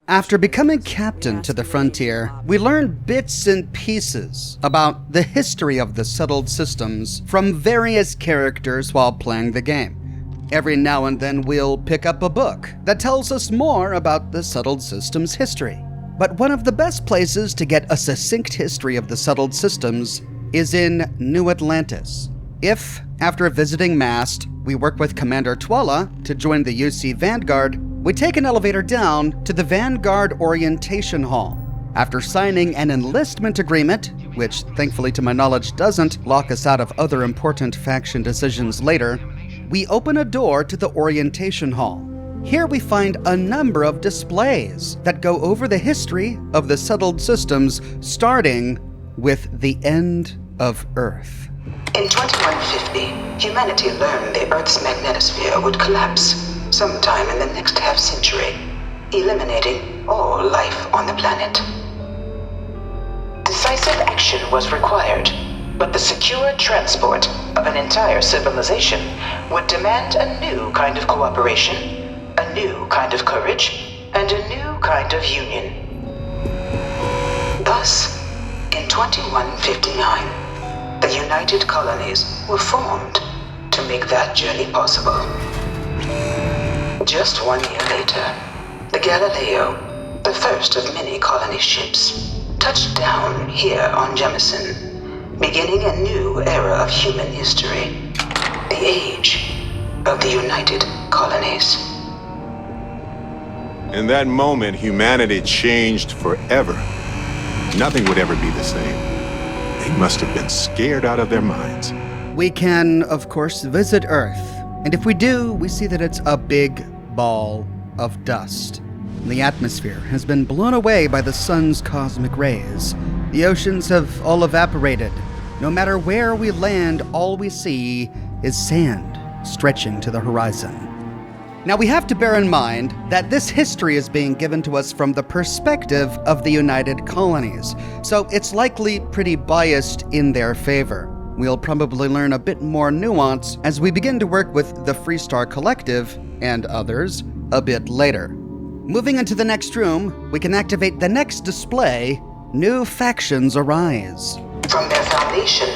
After becoming captain to the frontier, we learn bits and pieces about the history of the settled systems from various characters while playing the game. Every now and then we'll pick up a book that tells us more about the settled systems' history. But one of the best places to get a succinct history of the settled systems is in New Atlantis. If, after visiting Mast, we work with Commander Twala to join the UC Vanguard, we take an elevator down to the Vanguard Orientation Hall. After signing an enlistment agreement, which thankfully to my knowledge doesn't lock us out of other important faction decisions later, we open a door to the Orientation Hall. Here we find a number of displays that go over the history of the settled systems, starting with the end of Earth. In 2150, humanity learned the Earth's magnetosphere would collapse sometime in the next half-century, eliminating all life on the planet. Decisive action was required, but the secure transport of an entire civilization would demand a new kind of cooperation, a new kind of courage, and a new kind of union. Thus, in 2159, the United Colonies were formed to make that journey possible. Just 1 year later, the Galileo, the first of many colony ships, touched down here on Jemison, beginning a new era of human history, the age of the United Colonies. In that moment, humanity changed forever. Nothing would ever be the same. They must have been scared out of their minds. We can, of course, visit Earth, and if we do, we see that it's a big ball of dust. The atmosphere has been blown away by the sun's cosmic rays. The oceans have all evaporated. No matter where we land, all we see is sand stretching to the horizon. Now we have to bear in mind that this history is being given to us from the perspective of the United Colonies, so it's likely pretty biased in their favor. We'll probably learn a bit more nuance as we begin to work with the Freestar Collective and others a bit later. Moving into the next room, we can activate the next display, New Factions Arise. From their foundation,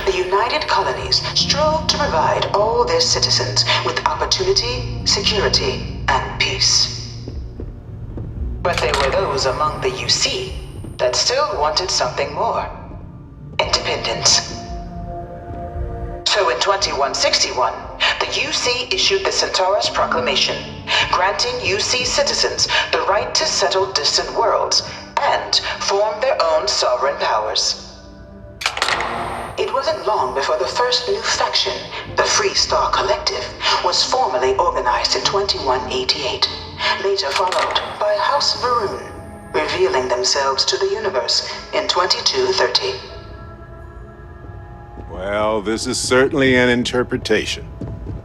the United Colonies strove to provide all their citizens with opportunity, security, and peace. But there were those among the UC that still wanted something more: independence. So in 2161, the UC issued the Centaurus Proclamation, granting UC citizens the right to settle distant worlds and form their own sovereign powers. It wasn't long before the first new faction, the Freestar Collective, was formally organized in 2188, later followed by House Varun, revealing themselves to the universe in 2230. Well, this is certainly an interpretation.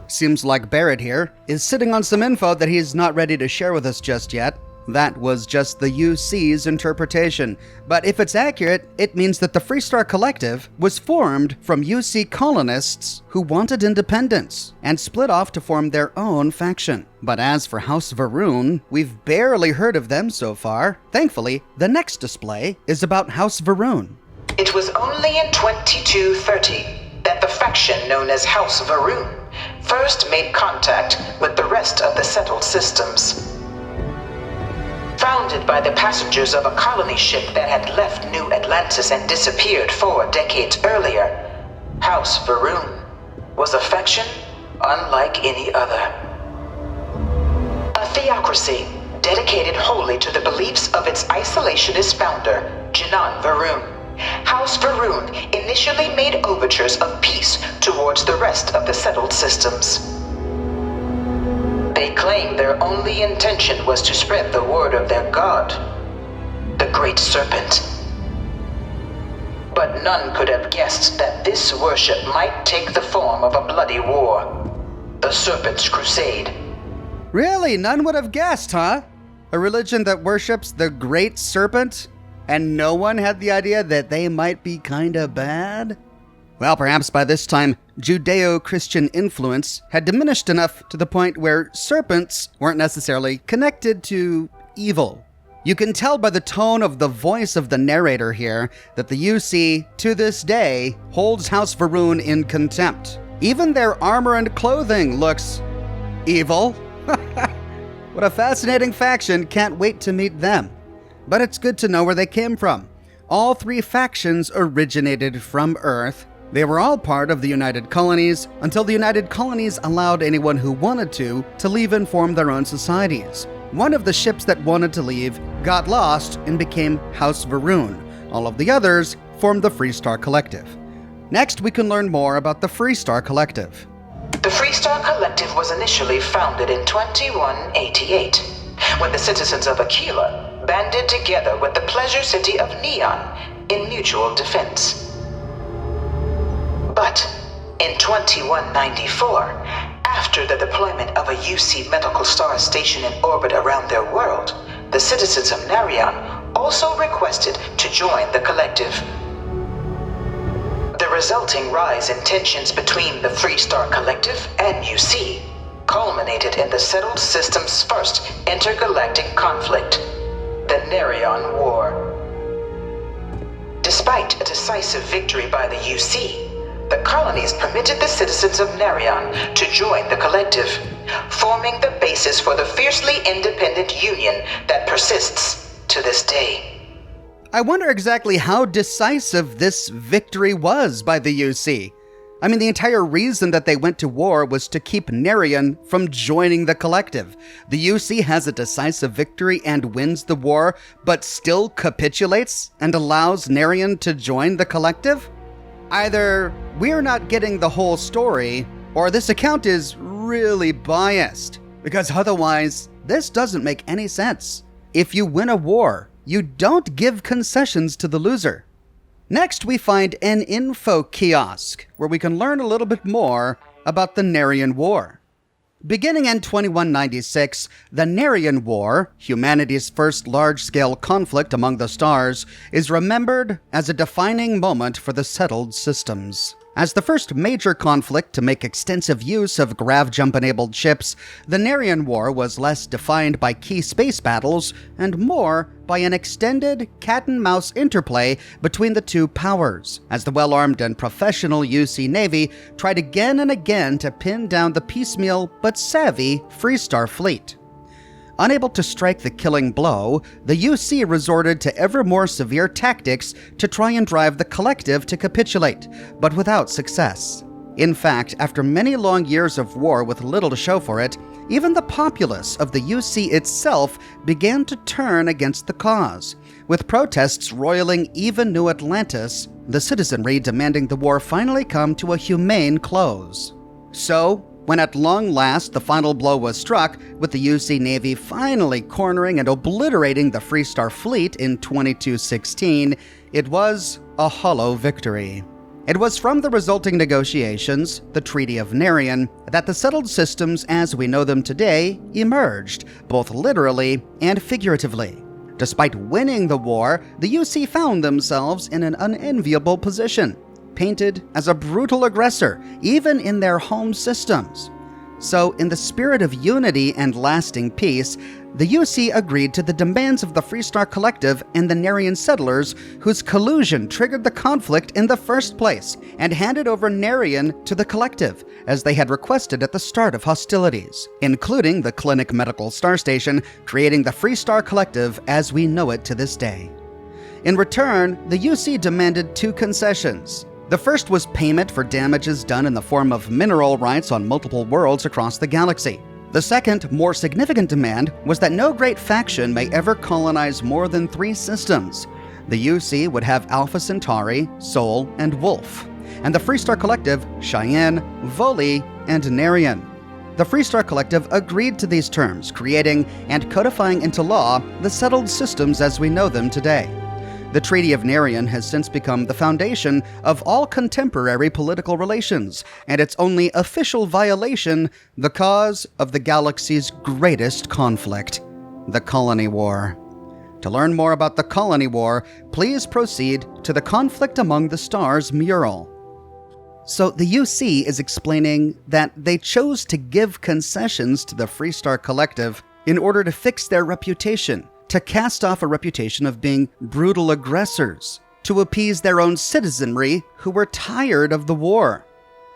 Seems like Barrett here is sitting on some info that he's not ready to share with us just yet. That was just the UC's interpretation. But if it's accurate, it means that the Freestar Collective was formed from UC colonists who wanted independence and split off to form their own faction. But as for House Varun, we've barely heard of them so far. Thankfully, the next display is about House Varun. It was only in 2230 that the faction known as House Varun first made contact with the rest of the settled systems. Founded by the passengers of a colony ship that had left New Atlantis and disappeared 4 decades earlier, House Varun was a faction unlike any other. A theocracy dedicated wholly to the beliefs of its isolationist founder, Janan Varun. House Varun initially made overtures of peace towards the rest of the settled systems. They claimed their only intention was to spread the word of their god, the Great Serpent. But none could have guessed that this worship might take the form of a bloody war, the Serpent's Crusade. Really? None would have guessed, huh? A religion that worships the Great Serpent? And no one had the idea that they might be kinda bad? Well, perhaps by this time, Judeo-Christian influence had diminished enough to the point where serpents weren't necessarily connected to evil. You can tell by the tone of the voice of the narrator here that the UC, to this day, holds House Va'ruun in contempt. Even their armor and clothing looks evil. What a fascinating faction, can't wait to meet them. But it's good to know where they came from. All three factions originated from Earth. They were all part of the United Colonies until the United Colonies allowed anyone who wanted to leave and form their own societies. One of the ships that wanted to leave got lost and became House Va'ruun. All of the others formed the Freestar Collective. Next, we can learn more about the Freestar Collective. The Freestar Collective was initially founded in 2188, when the citizens of Aquila banded together with the pleasure city of Neon in mutual defense. But in 2194, after the deployment of a UC medical star station in orbit around their world, the citizens of Narion also requested to join the collective. The resulting rise in tensions between the Freestar Collective and UC culminated in the settled system's first intergalactic conflict, the Narion War. Despite a decisive victory by the UC, the colonies permitted the citizens of Narion to join the collective, forming the basis for the fiercely independent union that persists to this day. I wonder exactly how decisive this victory was by the UC. I mean, the entire reason that they went to war was to keep Narion from joining the collective. The UC has a decisive victory and wins the war, but still capitulates and allows Narion to join the collective? Either we're not getting the whole story, or this account is really biased, because otherwise, this doesn't make any sense. If you win a war, you don't give concessions to the loser. Next, we find an info kiosk, where we can learn a little bit more about the Narion War. Beginning in 2196, the Narion War, humanity's first large-scale conflict among the stars, is remembered as a defining moment for the settled systems. As the first major conflict to make extensive use of grav-jump-enabled ships, the Narion War was less defined by key space battles and more by an extended cat-and-mouse interplay between the two powers, as the well-armed and professional UC Navy tried again and again to pin down the piecemeal but savvy Freestar fleet. Unable to strike the killing blow, the UC resorted to ever more severe tactics to try and drive the collective to capitulate, but without success. In fact, after many long years of war with little to show for it, even the populace of the UC itself began to turn against the cause, with protests roiling even New Atlantis, the citizenry demanding the war finally come to a humane close. So, when at long last the final blow was struck, with the UC Navy finally cornering and obliterating the Freestar fleet in 2216, it was a hollow victory. It was from the resulting negotiations, the Treaty of Narion, that the settled systems as we know them today emerged, both literally and figuratively. Despite winning the war, the UC found themselves in an unenviable position, painted as a brutal aggressor, even in their home systems. So, in the spirit of unity and lasting peace, the UC agreed to the demands of the Freestar Collective and the Narion settlers, whose collusion triggered the conflict in the first place, and handed over Narion to the Collective, as they had requested at the start of hostilities, including the Clinic Medical Star Station, creating the Freestar Collective as we know it to this day. In return, the UC demanded two concessions. The first was payment for damages done in the form of mineral rights on multiple worlds across the galaxy. The second, more significant demand was that no great faction may ever colonize more than 3 systems. The UC would have Alpha Centauri, Sol, and Wolf, and the Freestar Collective, Cheyenne, Voli, and Narion. The Freestar Collective agreed to these terms, creating and codifying into law the settled systems as we know them today. The Treaty of Narion has since become the foundation of all contemporary political relations, and its only official violation, the cause of the galaxy's greatest conflict, the Colony War. To learn more about the Colony War, please proceed to the Conflict Among the Stars mural. So the UC is explaining that they chose to give concessions to the Freestar Collective in order to fix their reputation, to cast off a reputation of being brutal aggressors, to appease their own citizenry who were tired of the war.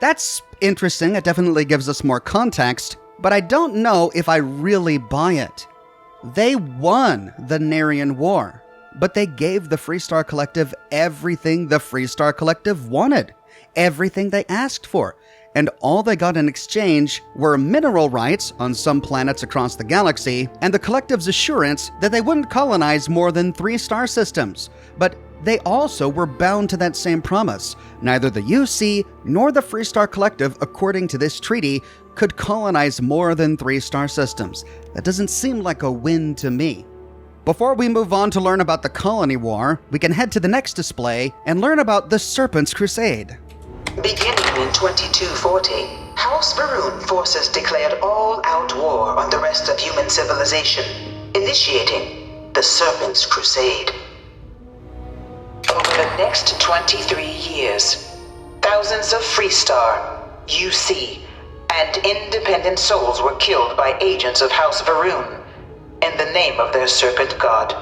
That's interesting. It definitely gives us more context, but I don't know if I really buy it. They won the Narion War, but they gave the Freestar Collective everything the Freestar Collective wanted, everything they asked for, and all they got in exchange were mineral rights on some planets across the galaxy and the Collective's assurance that they wouldn't colonize more than 3 star systems. But they also were bound to that same promise. Neither the UC nor the Freestar Collective, according to this treaty, could colonize more than 3 star systems. That doesn't seem like a win to me. Before we move on to learn about the Colony War, we can head to the next display and learn about the Serpent's Crusade. Beginning in 2240, House Varun forces declared all-out war on the rest of human civilization, initiating the Serpent's Crusade. Over the next 23 years, thousands of Freestar, UC, and independent souls were killed by agents of House Varun in the name of their Serpent God.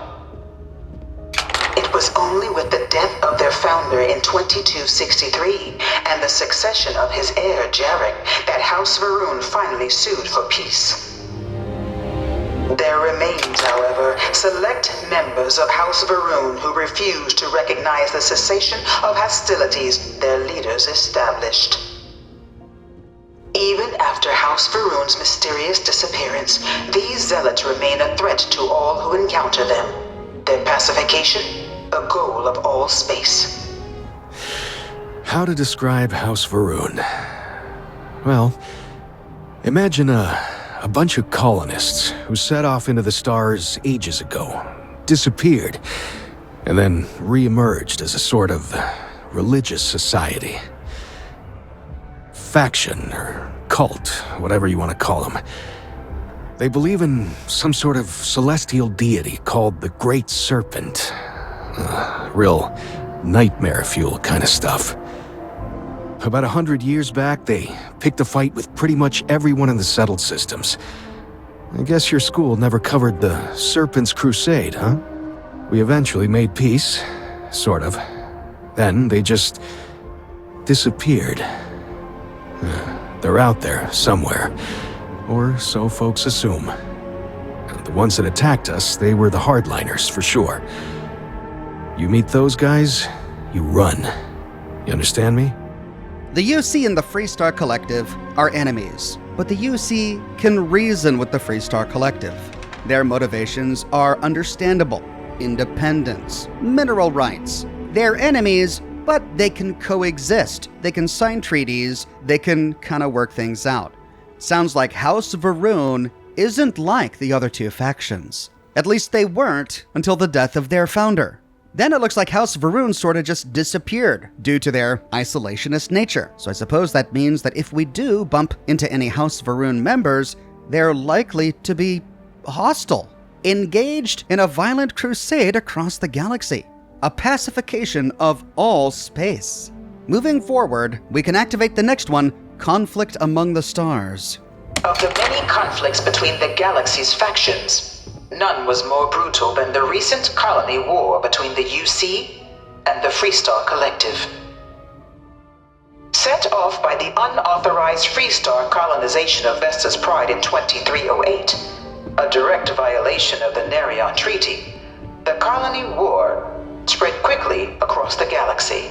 It was only with the death of their founder in 2263 and the succession of his heir Jarek that House Varun finally sued for peace. There remains, however, select members of House Varun who refuse to recognize the cessation of hostilities their leaders established. Even after House Varun's mysterious disappearance, these zealots remain a threat to all who encounter them. Their pacification, a goal of all space. How to describe House Varun? Well, imagine a bunch of colonists who set off into the stars ages ago, disappeared, and then re-emerged as a sort of religious society. Faction or cult, whatever you want to call them. They believe in some sort of celestial deity called the Great Serpent. Real nightmare fuel kind of stuff. About 100 years back, they picked a fight with pretty much everyone in the settled systems. I guess your school never covered the Serpent's Crusade, huh? We eventually made peace, sort of. Then they just disappeared. They're out there somewhere, or so folks assume. The ones that attacked us, they were the hardliners, for sure. You meet those guys, you run. You understand me? The UC and the Freestar Collective are enemies, but the UC can reason with the Freestar Collective. Their motivations are understandable: independence, mineral rights. They're enemies, but they can coexist. They can sign treaties. They can kind of work things out. Sounds like House Varun isn't like the other 2 factions. At least they weren't until the death of their founder. Then it looks like House Varun sort of just disappeared due to their isolationist nature. So I suppose that means that if we do bump into any House Varun members, they're likely to be hostile, engaged in a violent crusade across the galaxy. A pacification of all space. Moving forward, we can activate the next one, Conflict Among the Stars. Of the many conflicts between the galaxy's factions, none was more brutal than the recent colony war between the UC and the Freestar Collective. Set off by the unauthorized Freestar colonization of Vesta's Pride in 2308, a direct violation of the Narion Treaty, the colony war spread quickly across the galaxy.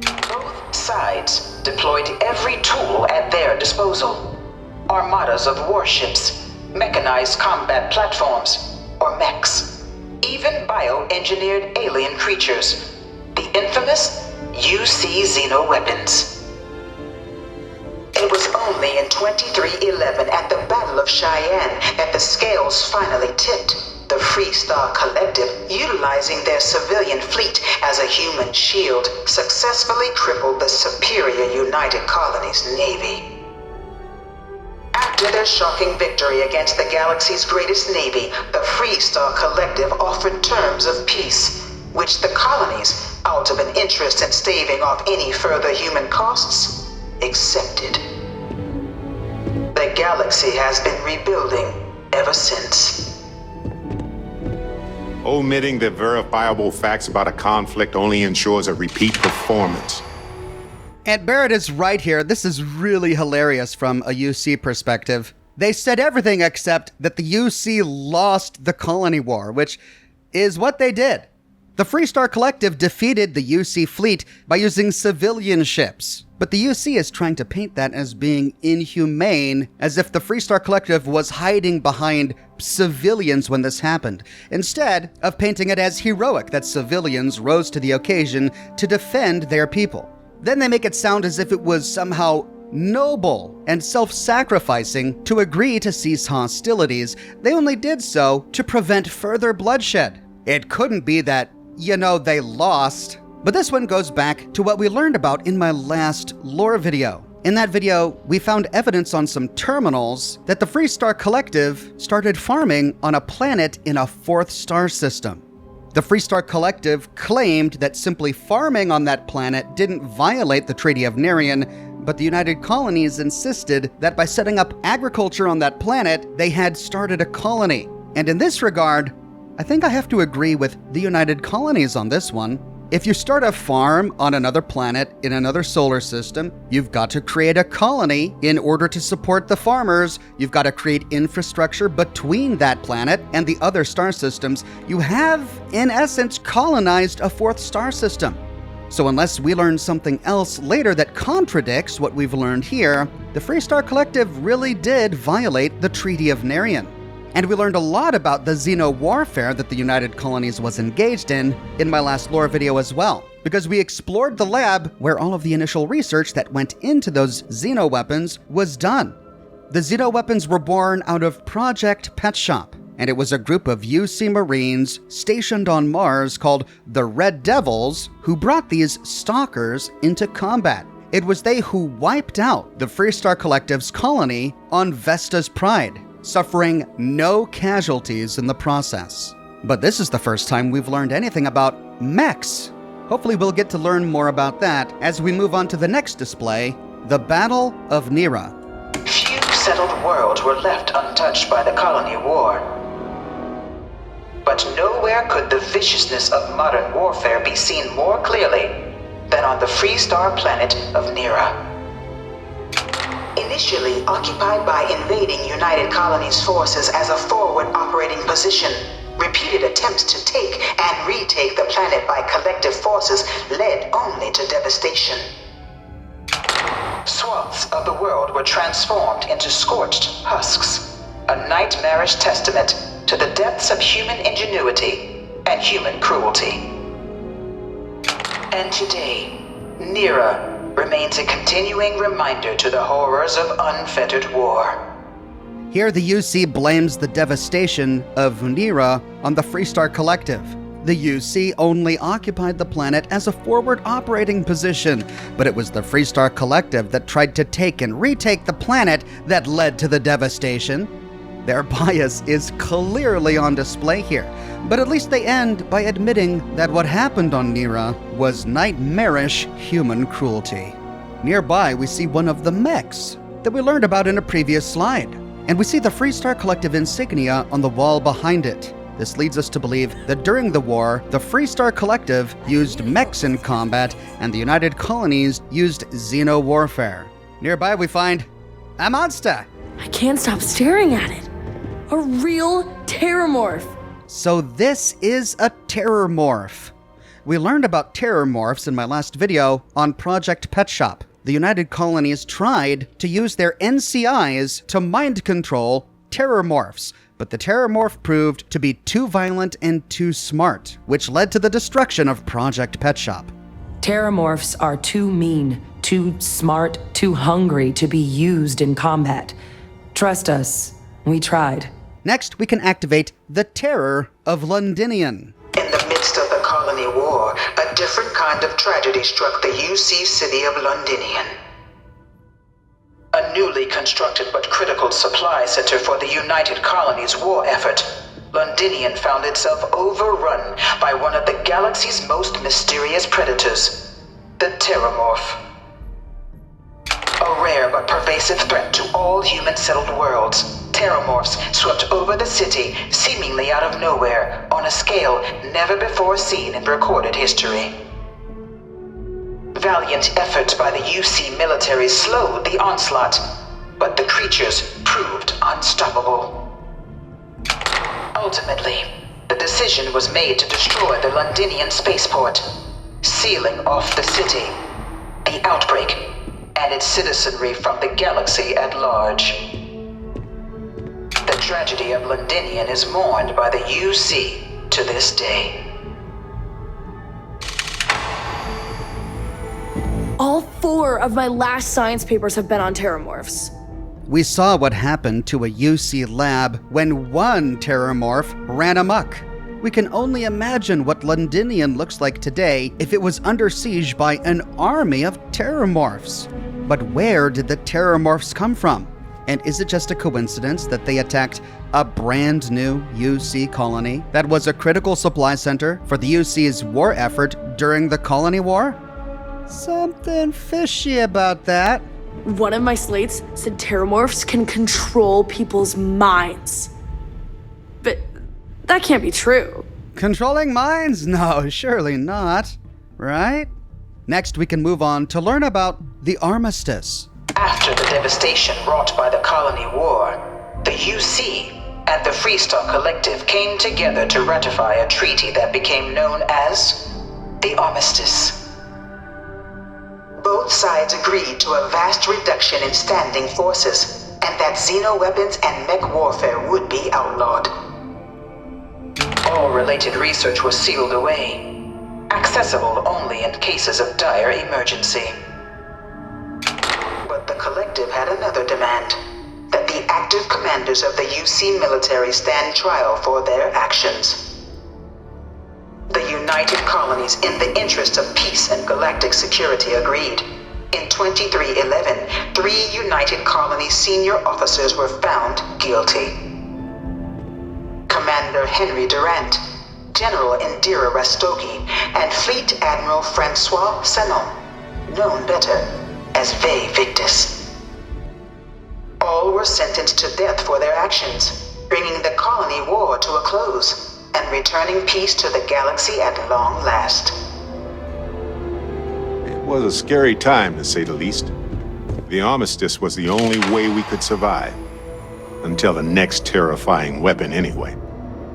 Both sides deployed every tool at their disposal. Armadas of warships, mechanized combat platforms, or mechs, even bioengineered alien creatures, the infamous UC xeno-weapons. It was only in 2311 at the Battle of Cheyenne that the scales finally tipped. The Freestar Collective, utilizing their civilian fleet as a human shield, successfully crippled the superior United Colonies Navy. After their shocking victory against the galaxy's greatest navy, the Freestar Collective offered terms of peace, which the colonies, out of an interest in staving off any further human costs, accepted. The galaxy has been rebuilding ever since. Omitting the verifiable facts about a conflict only ensures a repeat performance. And Barrett is right here. This is really hilarious from a UC perspective. They said everything except that the UC lost the colony war, which is what they did. The Freestar Collective defeated the UC fleet by using civilian ships. But the UC is trying to paint that as being inhumane, as if the Freestar Collective was hiding behind civilians when this happened, instead of painting it as heroic that civilians rose to the occasion to defend their people. Then they make it sound as if it was somehow noble and self-sacrificing to agree to cease hostilities. They only did so to prevent further bloodshed. It couldn't be that, they lost. But this one goes back to what we learned about in my last lore video. In that video, we found evidence on some terminals that the Freestar Collective started farming on a planet in a fourth star system. The Freestar Collective claimed that simply farming on that planet didn't violate the Treaty of Narion, but the United Colonies insisted that by setting up agriculture on that planet, they had started a colony. And in this regard, I think I have to agree with the United Colonies on this one. If you start a farm on another planet in another solar system, you've got to create a colony in order to support the farmers. You've got to create infrastructure between that planet and the other star systems. You have, in essence, colonized a fourth star system. So unless we learn something else later that contradicts what we've learned here, the Freestar Collective really did violate the Treaty of Narion. And we learned a lot about the Xeno warfare that the United Colonies was engaged in my last lore video as well, because we explored the lab where all of the initial research that went into those Xeno weapons was done. The Xeno weapons were born out of Project Pet Shop, and it was a group of UC Marines stationed on Mars called the Red Devils who brought these stalkers into combat. It was they who wiped out the Freestar Collective's colony on Vesta's Pride, suffering no casualties in the process. But this is the first time we've learned anything about mechs. Hopefully we'll get to learn more about that as we move on to the next display, the Battle of Nira. Few settled worlds were left untouched by the colony war. But nowhere could the viciousness of modern warfare be seen more clearly than on the Freestar planet of Nira. Initially occupied by invading United Colonies forces as a forward operating position, repeated attempts to take and retake the planet by collective forces led only to devastation. Swaths of the world were transformed into scorched husks, a nightmarish testament to the depths of human ingenuity and human cruelty. And today, Nira remains a continuing reminder to the horrors of unfettered war. Here the UC blames the devastation of Nira on the Freestar Collective. The UC only occupied the planet as a forward operating position, but it was the Freestar Collective that tried to take and retake the planet that led to the devastation. Their bias is clearly on display here, but at least they end by admitting that what happened on Nira was nightmarish human cruelty. Nearby, we see one of the mechs that we learned about in a previous slide, and we see the Freestar Collective insignia on the wall behind it. This leads us to believe that during the war, the Freestar Collective used mechs in combat, and the United Colonies used Xeno warfare. Nearby, we find a monster. I can't stop staring at it. A real terramorph. So this is a terramorph. We learned about terramorphs in my last video on Project Pet Shop. The United Colonies tried to use their NCIs to mind control terramorphs, but the terramorph proved to be too violent and too smart, which led to the destruction of Project Pet Shop. Terramorphs are too mean, too smart, too hungry to be used in combat. Trust us, we tried. Next, we can activate the Terror of Londinion. In the midst of the colony war, a different kind of tragedy struck the UC city of Londinion. A newly constructed but critical supply center for the United Colonies' war effort, Londinion found itself overrun by one of the galaxy's most mysterious predators, the Terramorph. A rare but pervasive threat to all human-settled worlds, Terramorphs swept over the city, seemingly out of nowhere, on a scale scale never before seen in recorded history. Valiant efforts by the UC military slowed the onslaught, but the creatures proved unstoppable. Ultimately, the decision was made to destroy the Londinion spaceport, sealing off the city, the outbreak, and its citizenry from the galaxy at large. The tragedy of Londinion is mourned by the UC to this day. All 4 of my last science papers have been on terramorphs. We saw what happened to a UC lab when one terramorph ran amok. We can only imagine what Londinion looks like today if it was under siege by an army of terramorphs. But where did the terramorphs come from? And is it just a coincidence that they attacked a brand new UC colony that was a critical supply center for the UC's war effort during the Colony War? Something fishy about that. One of my slates said terramorphs can control people's minds. But that can't be true. Controlling minds? No, surely not. Right? Next, we can move on to learn about the Armistice. After the devastation wrought by the Colony War, the UC and the Freestar Collective came together to ratify a treaty that became known as the Armistice. Both sides agreed to a vast reduction in standing forces, and that xeno-weapons and mech warfare would be outlawed. All related research was sealed away, accessible only in cases of dire emergency. But the Collective had another demand, that the active commanders of the UC military stand trial for their actions. The United Colonies, in the interest of peace and galactic security, agreed. In 2311, 3 United Colonies senior officers were found guilty. Commander Henry Durant, General Indira Rastogi, and Fleet Admiral Francois Sanon, known better as Ve Victus. All were sentenced to death for their actions, bringing the Colony War to a close and returning peace to the galaxy at long last. It was a scary time, to say the least. The Armistice was the only way we could survive. Until the next terrifying weapon, anyway.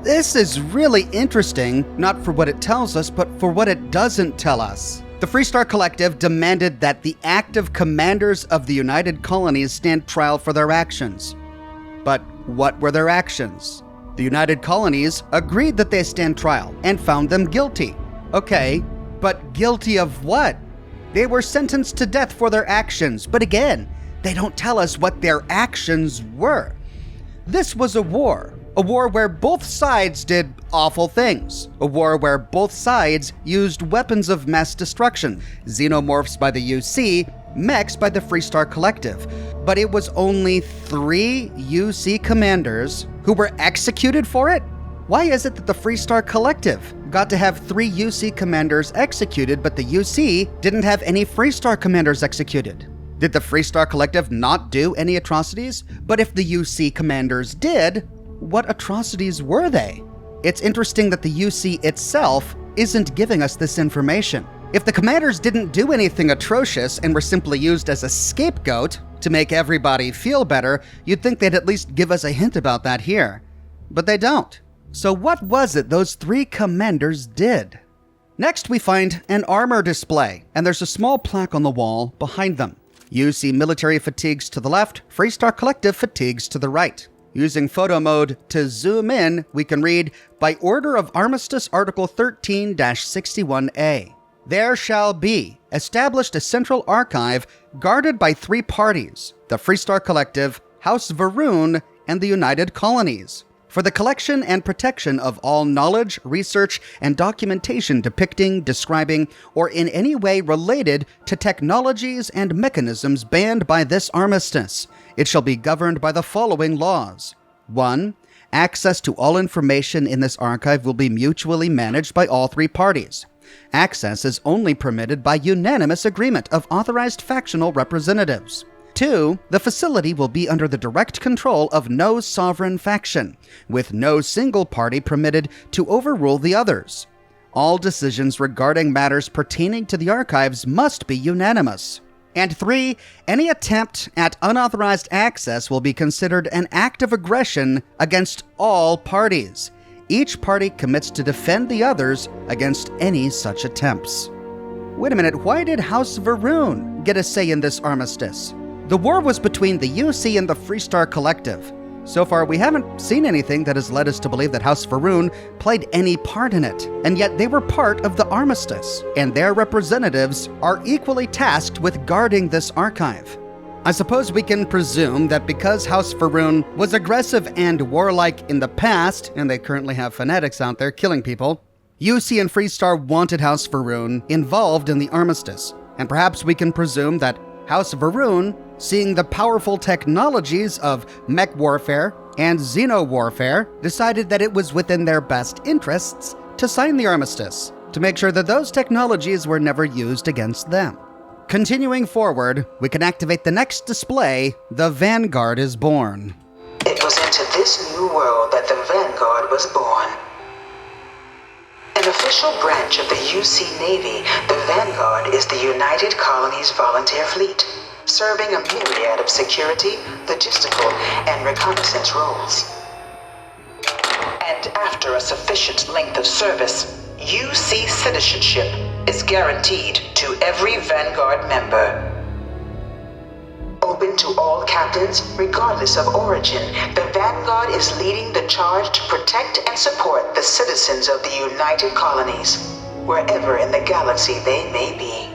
This is really interesting, not for what it tells us, but for what it doesn't tell us. The Freestar Collective demanded that the active commanders of the United Colonies stand trial for their actions. But what were their actions? The United Colonies agreed that they stand trial and found them guilty. Okay, but guilty of what? They were sentenced to death for their actions, but again, they don't tell us what their actions were. This was a war where both sides did awful things, a war where both sides used weapons of mass destruction, xenomorphs by the UC, mechs by the Freestar Collective. But it was only 3 UC commanders who were executed for it? Why is it that the Freestar Collective got to have 3 UC commanders executed, but the UC didn't have any Freestar commanders executed? Did the Freestar Collective not do any atrocities? But if the UC commanders did, what atrocities were they? It's interesting that the UC itself isn't giving us this information. If the commanders didn't do anything atrocious and were simply used as a scapegoat to make everybody feel better, you'd think they'd at least give us a hint about that here. But they don't. So what was it those 3 commanders did? Next, we find an armor display, and there's a small plaque on the wall behind them. UC military fatigues to the left, Freestar Collective fatigues to the right. Using photo mode to zoom in, we can read, by order of Armistice Article 13-61A, there shall be established a central archive guarded by 3 parties, the Freestar Collective, House Varun, and the United Colonies, for the collection and protection of all knowledge, research, and documentation depicting, describing, or in any way related to technologies and mechanisms banned by this armistice. It shall be governed by the following laws. 1. Access to all information in this archive will be mutually managed by all 3 parties. Access is only permitted by unanimous agreement of authorized factional representatives. 2, the facility will be under the direct control of no sovereign faction, with no single party permitted to overrule the others. All decisions regarding matters pertaining to the archives must be unanimous. And 3, any attempt at unauthorized access will be considered an act of aggression against all parties. Each party commits to defend the others against any such attempts. Wait a minute, why did House Va'ruun get a say in this armistice? The war was between the UC and the Freestar Collective. So far, we haven't seen anything that has led us to believe that House Va'ruun played any part in it, and yet they were part of the armistice, and their representatives are equally tasked with guarding this archive. I suppose we can presume that because House Va'ruun was aggressive and warlike in the past, and they currently have fanatics out there killing people, UC and Freestar wanted House Va'ruun involved in the armistice, and perhaps we can presume that House Va'ruun, seeing the powerful technologies of mech warfare and xeno warfare, decided that it was within their best interests to sign the armistice, to make sure that those technologies were never used against them. Continuing forward, we can activate the next display, The Vanguard is Born. It was into this new world that the Vanguard was born. An official branch of the UC Navy, the Vanguard is the United Colonies Volunteer Fleet, serving a myriad of security, logistical, and reconnaissance roles. And after a sufficient length of service, UC citizenship is guaranteed to every Vanguard member. Open to all captains, regardless of origin, the Vanguard is leading the charge to protect and support the citizens of the United Colonies, wherever in the galaxy they may be.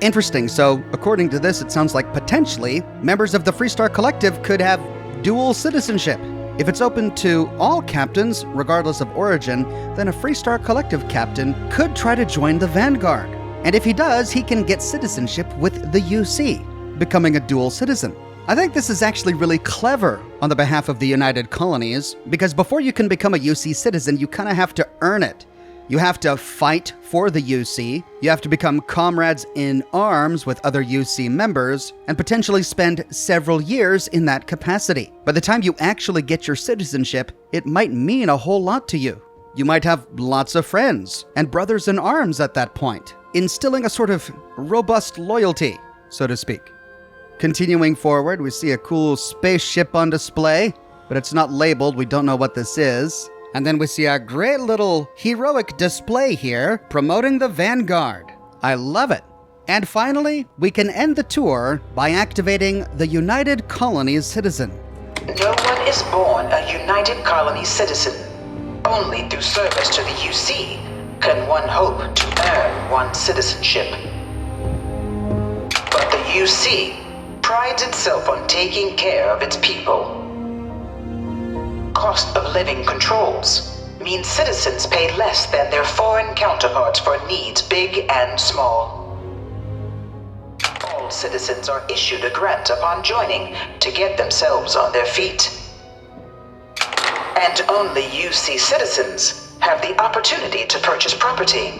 Interesting. So, according to this, it sounds like potentially members of the Freestar Collective could have dual citizenship. If it's open to all captains, regardless of origin, then a Freestar Collective captain could try to join the Vanguard. And if he does, he can get citizenship with the UC, becoming a dual citizen. I think this is actually really clever on the behalf of the United Colonies, because before you can become a UC citizen, you kind of have to earn it. You have to fight for the UC, you have to become comrades in arms with other UC members, and potentially spend several years in that capacity. By the time you actually get your citizenship, it might mean a whole lot to you. You might have lots of friends and brothers in arms at that point, instilling a sort of robust loyalty, so to speak. Continuing forward, we see a cool spaceship on display, but it's not labeled, we don't know what this is. And then we see a great little heroic display here promoting the Vanguard. I love it. And finally, we can end the tour by activating the United Colonies citizen. No one is born a United Colonies citizen. Only through service to the UC can one hope to earn one's citizenship. But the UC prides itself on taking care of its people. Cost of living controls mean citizens pay less than their foreign counterparts for needs big and small. All citizens are issued a grant upon joining to get themselves on their feet. And only UC citizens have the opportunity to purchase property,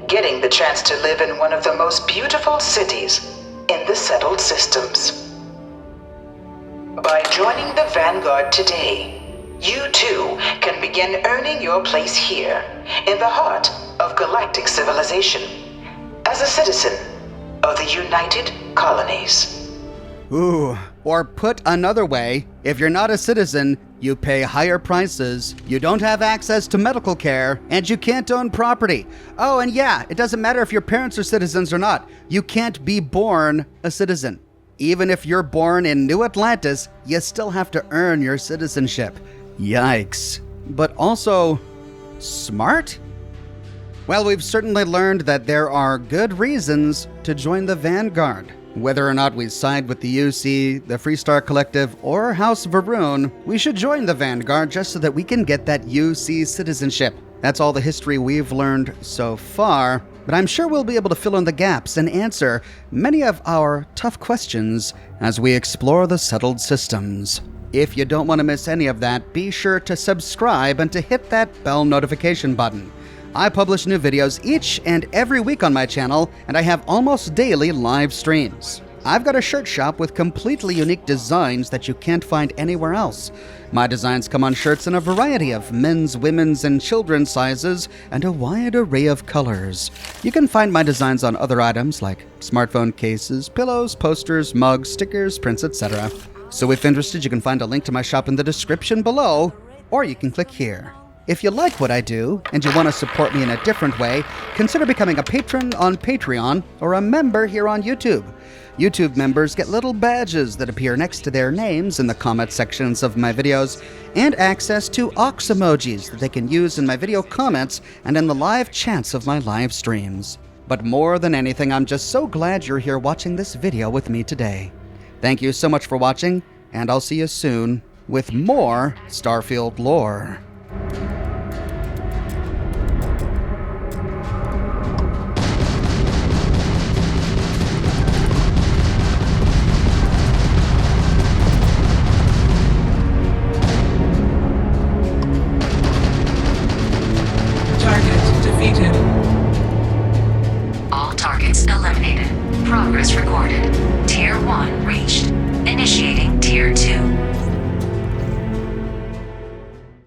getting the chance to live in one of the most beautiful cities in the settled systems. By joining the Vanguard today, you too can begin earning your place here, in the heart of galactic civilization, as a citizen of the United Colonies. Ooh, or put another way, if you're not a citizen, you pay higher prices, you don't have access to medical care, and you can't own property. Oh, and yeah, it doesn't matter if your parents are citizens or not. You can't be born a citizen. Even if you're born in New Atlantis, you still have to earn your citizenship. Yikes. But also, smart? Well, we've certainly learned that there are good reasons to join the Vanguard. Whether or not we side with the UC, the Freestar Collective, or House Va'ruun, we should join the Vanguard just so that we can get that UC citizenship. That's all the history we've learned so far, but I'm sure we'll be able to fill in the gaps and answer many of our tough questions as we explore the settled systems. If you don't want to miss any of that, be sure to subscribe and to hit that bell notification button. I publish new videos each and every week on my channel, and I have almost daily live streams. I've got a shirt shop with completely unique designs that you can't find anywhere else. My designs come on shirts in a variety of men's, women's, and children's sizes and a wide array of colors. You can find my designs on other items like smartphone cases, pillows, posters, mugs, stickers, prints, etc. So if interested, you can find a link to my shop in the description below, or you can click here. If you like what I do, and you want to support me in a different way, consider becoming a patron on Patreon or a member here on YouTube. YouTube members get little badges that appear next to their names in the comment sections of my videos, and access to ox emojis that they can use in my video comments and in the live chats of my live streams. But more than anything, I'm just so glad you're here watching this video with me today. Thank you so much for watching, and I'll see you soon with more Starfield lore. All targets eliminated. Progress recorded. Tier 1 reached. Initiating Tier 2.